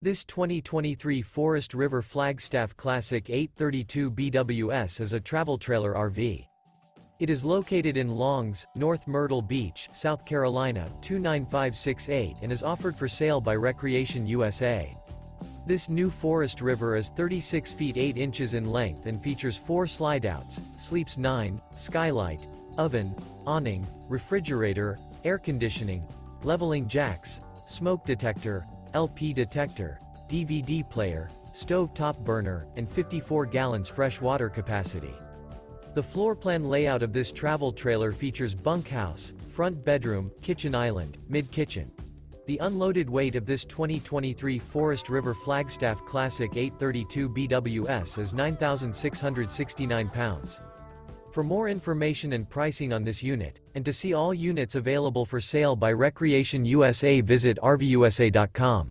This 2023 Forest River Flagstaff Classic 832 BWS is a travel trailer RV. It is located in Longs, North Myrtle Beach, South Carolina 29568 and is offered for sale by Recreation USA. This new Forest River is 36 feet 8 inches in length and features 4 slideouts, sleeps 9, skylight, oven, awning, refrigerator, air conditioning, leveling jacks, smoke detector, LP detector, DVD player, stove top burner, and 54 gallons fresh water capacity. The floor plan layout of this travel trailer features bunkhouse, front bedroom, kitchen island, mid-kitchen. The unloaded weight of this 2023 Forest River Flagstaff Classic 832 BWS is 9,669 pounds. For more information and pricing on this unit, and to see all units available for sale by Recreation USA, visit RVUSA.com.